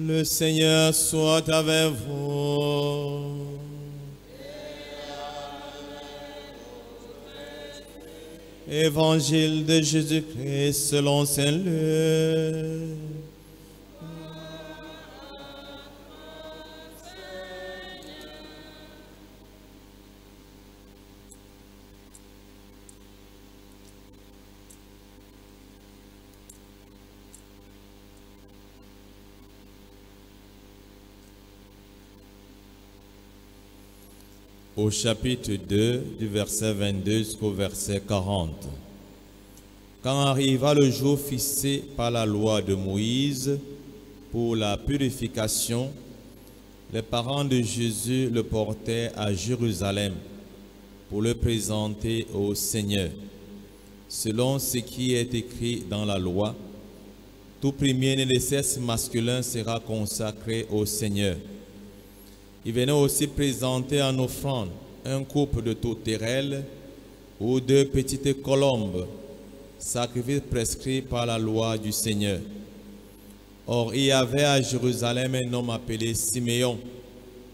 Le Seigneur soit avec vous. Évangile de Jésus-Christ selon saint Luc. Au chapitre 2, du verset 22 jusqu'au verset 40. Quand arriva le jour fixé par la loi de Moïse pour la purification, les parents de Jésus le portaient à Jérusalem pour le présenter au Seigneur. Selon ce qui est écrit dans la loi, tout premier-né de sexe masculin sera consacré au Seigneur. Il venait aussi présenter en offrande un couple de tourterelles ou 2 petites colombes, sacrifice prescrit par la loi du Seigneur. Or, il y avait à Jérusalem un homme appelé Siméon.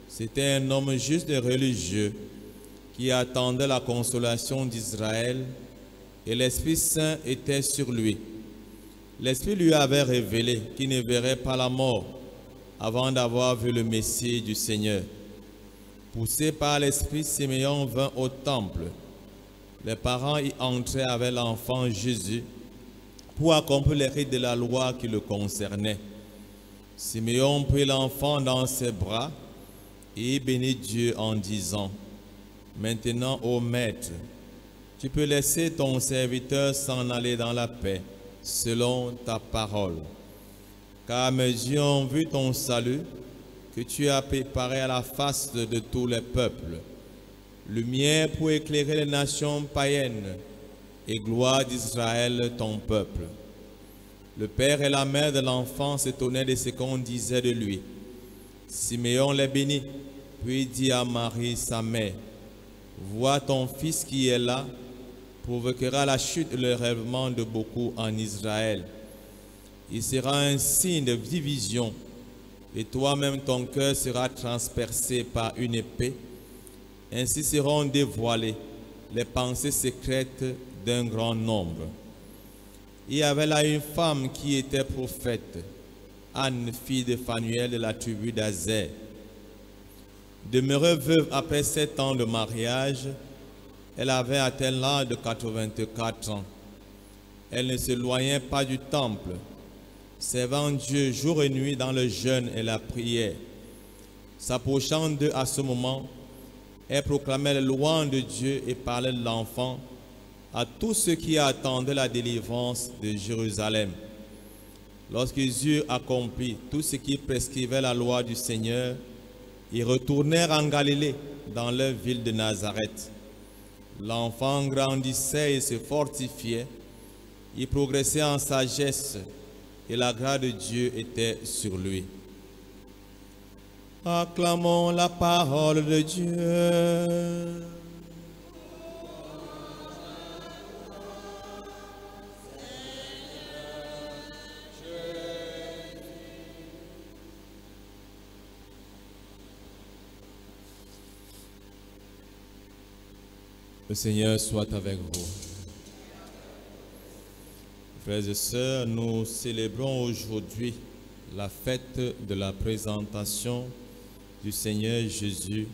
C'était un homme juste et religieux qui attendait la consolation d'Israël, et l'Esprit Saint était sur lui. L'Esprit lui avait révélé qu'il ne verrait pas la mort avant d'avoir vu le Messie du Seigneur. Poussé par l'Esprit, Siméon vint au temple. Les parents y entraient avec l'enfant Jésus pour accomplir les rites de la loi qui le concernaient. Siméon prit l'enfant dans ses bras et bénit Dieu en disant: « Maintenant, ô Maître, tu peux laisser ton serviteur s'en aller dans la paix, selon ta parole. Car mes yeux ont vu ton salut, que tu as préparé à la face de tous les peuples, lumière pour éclairer les nations païennes et gloire d'Israël ton peuple. » Le père et la mère de l'enfant s'étonnaient de ce qu'on disait de lui. Siméon les bénit, puis dit à Marie, sa mère: « Vois, ton fils qui est là provoquera la chute et le rêvement de beaucoup en Israël. Il sera un signe de division, et toi-même ton cœur sera transpercé par une épée. Ainsi seront dévoilées les pensées secrètes d'un grand nombre. » Il y avait là une femme qui était prophète, Anne, fille de Phanuel de la tribu d'Azer. Demeurée veuve après 7 ans de mariage, elle avait atteint l'âge de 84 ans. Elle ne s'éloignait pas du temple, servant Dieu jour et nuit dans le jeûne et la prière. S'approchant d'eux à ce moment, elle proclamait les louanges de Dieu et parlait de l'enfant à tous ceux qui attendaient la délivrance de Jérusalem. Lorsqu'ils eurent accompli tout ce qui prescrivait la loi du Seigneur, ils retournèrent en Galilée, dans leur ville de Nazareth. L'enfant grandissait et se fortifiait, il progressait en sagesse, et la grâce de Dieu était sur lui. Acclamons la parole de Dieu. Le Seigneur soit avec vous. Frères et sœurs, nous célébrons aujourd'hui la fête de la présentation du Seigneur Jésus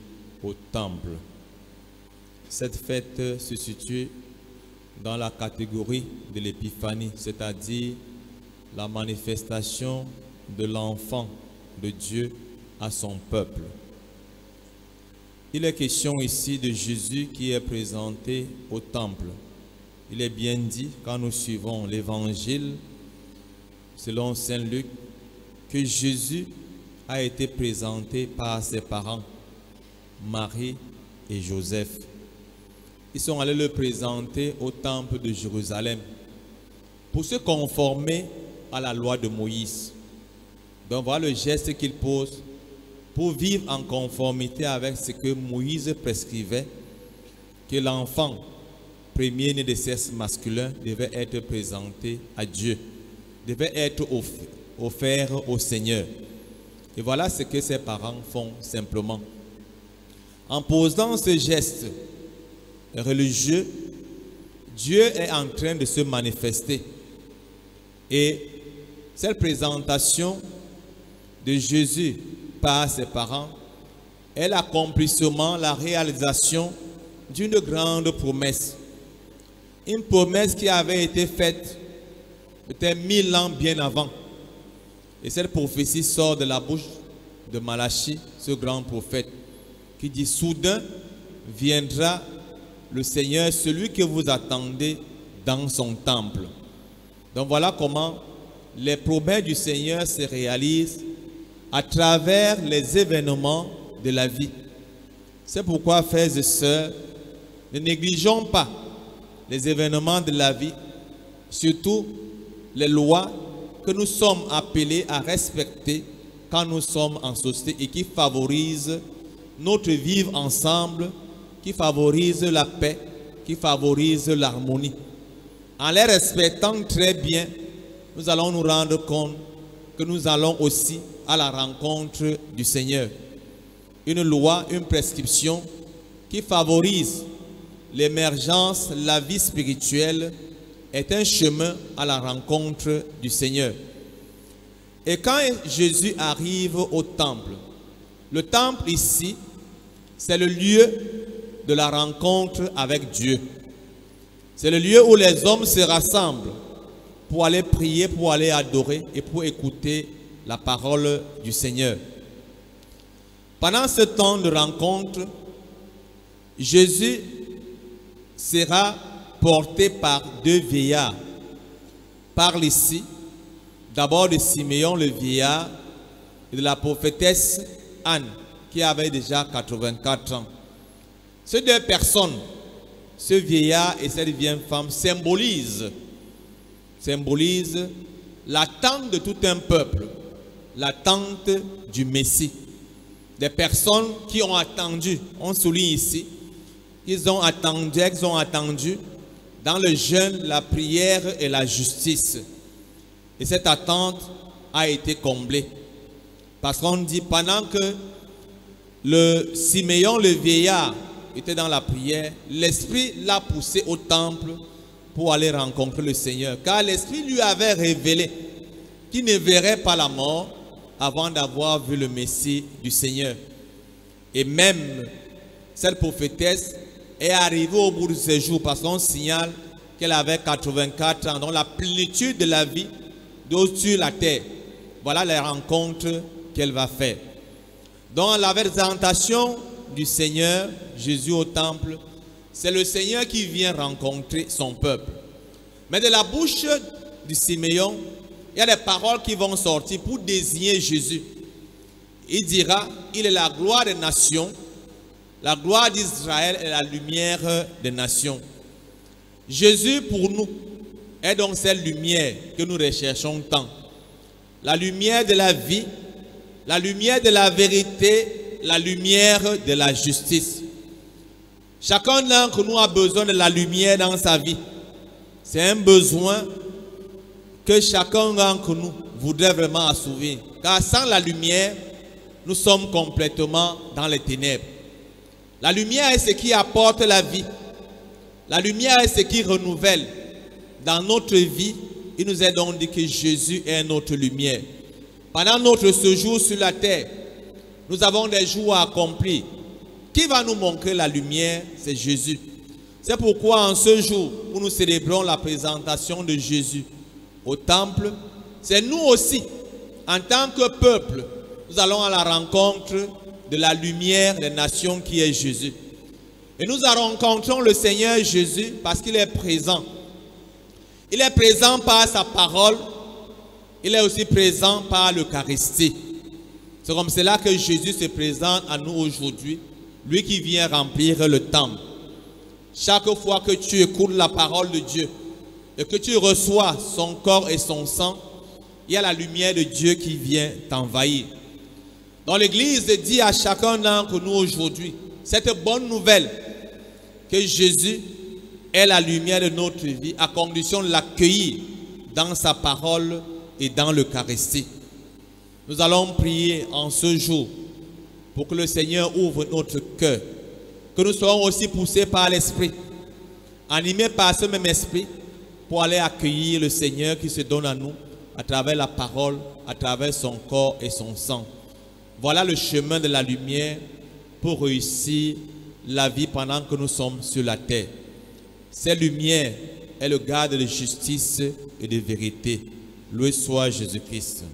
au temple. Cette fête se situe dans la catégorie de l'épiphanie, c'est-à-dire la manifestation de l'enfant de Dieu à son peuple. Il est question ici de Jésus qui est présenté au temple. Il est bien dit, quand nous suivons l'évangile, selon saint Luc, que Jésus a été présenté par ses parents, Marie et Joseph. Ils sont allés le présenter au temple de Jérusalem pour se conformer à la loi de Moïse. Donc voilà le geste qu'il pose pour vivre en conformité avec ce que Moïse prescrivait, que l'enfant premier-né de sexe masculin devait être présenté à Dieu, devait être offert au Seigneur. Et voilà ce que ses parents font simplement. En posant ce geste religieux, Dieu est en train de se manifester. Et cette présentation de Jésus par ses parents est l'accomplissement, la réalisation d'une grande promesse. Une promesse qui avait été faite peut-être 1000 ans bien avant. Et cette prophétie sort de la bouche de Malachie, ce grand prophète, qui dit: soudain viendra le Seigneur, celui que vous attendez, dans son temple. Donc voilà comment les promesses du Seigneur se réalisent à travers les événements de la vie. C'est pourquoi, frères et sœurs, ne négligeons pas les événements de la vie, surtout les lois que nous sommes appelés à respecter quand nous sommes en société et qui favorisent notre vivre ensemble, qui favorisent la paix, qui favorisent l'harmonie. En les respectant très bien, nous allons nous rendre compte que nous allons aussi à la rencontre du Seigneur. Une loi, une prescription qui favorise l'émergence, la vie spirituelle est un chemin à la rencontre du Seigneur. Et quand Jésus arrive au temple, le temple ici, c'est le lieu de la rencontre avec Dieu. C'est le lieu où les hommes se rassemblent pour aller prier, pour aller adorer et pour écouter la parole du Seigneur. Pendant ce temps de rencontre, Jésus sera porté par deux vieillards. Parle ici d'abord de Siméon le vieillard et de la prophétesse Anne qui avait déjà 84 ans. Ces deux personnes, ce vieillard et cette vieille femme, symbolisent l'attente de tout un peuple, l'attente du Messie. Des personnes qui ont attendu, on souligne ici, ils ont attendu dans le jeûne, la prière et la justice. Et cette attente a été comblée. Parce qu'on dit, pendant que le Siméon, le vieillard, était dans la prière, l'Esprit l'a poussé au temple pour aller rencontrer le Seigneur. Car l'Esprit lui avait révélé qu'il ne verrait pas la mort avant d'avoir vu le Messie du Seigneur. Et même cette prophétesse est arrivée au bout de ses jours parce qu'on signale qu'elle avait 84 ans, donc la plénitude de la vie sur la terre. Voilà les rencontres qu'elle va faire. Dans la présentation du Seigneur, Jésus au temple, c'est le Seigneur qui vient rencontrer son peuple. Mais de la bouche du Siméon, il y a des paroles qui vont sortir pour désigner Jésus. Il dira, il est la gloire des nations, la gloire d'Israël est la lumière des nations. Jésus pour nous est donc cette lumière que nous recherchons tant. La lumière de la vie, la lumière de la vérité, la lumière de la justice. Chacun d'entre nous a besoin de la lumière dans sa vie. C'est un besoin que chacun d'entre nous voudrait vraiment assouvir. Car sans la lumière, nous sommes complètement dans les ténèbres. La lumière est ce qui apporte la vie. La lumière est ce qui renouvelle. Dans notre vie, il nous est donc dit que Jésus est notre lumière. Pendant notre séjour sur la terre, nous avons des jours à accomplir. Qui va nous montrer la lumière? C'est Jésus. C'est pourquoi en ce jour où nous célébrons la présentation de Jésus au temple, c'est nous aussi, en tant que peuple, nous allons à la rencontre de la lumière des nations qui est Jésus. Et nous rencontrons le Seigneur Jésus parce qu'il est présent. Il est présent par sa parole, il est aussi présent par l'Eucharistie. C'est comme cela que Jésus se présente à nous aujourd'hui, lui qui vient remplir le temple. Chaque fois que tu écoutes la parole de Dieu et que tu reçois son corps et son sang, il y a la lumière de Dieu qui vient t'envahir. Donc l'Église dit à chacun d'entre nous aujourd'hui cette bonne nouvelle que Jésus est la lumière de notre vie à condition de l'accueillir dans sa parole et dans l'Eucharistie. Nous allons prier en ce jour pour que le Seigneur ouvre notre cœur, que nous soyons aussi poussés par l'Esprit, animés par ce même Esprit, pour aller accueillir le Seigneur qui se donne à nous à travers la parole, à travers son corps et son sang. Voilà le chemin de la lumière pour réussir la vie pendant que nous sommes sur la terre. Cette lumière est le garde de justice et de vérité. Loué soit Jésus-Christ.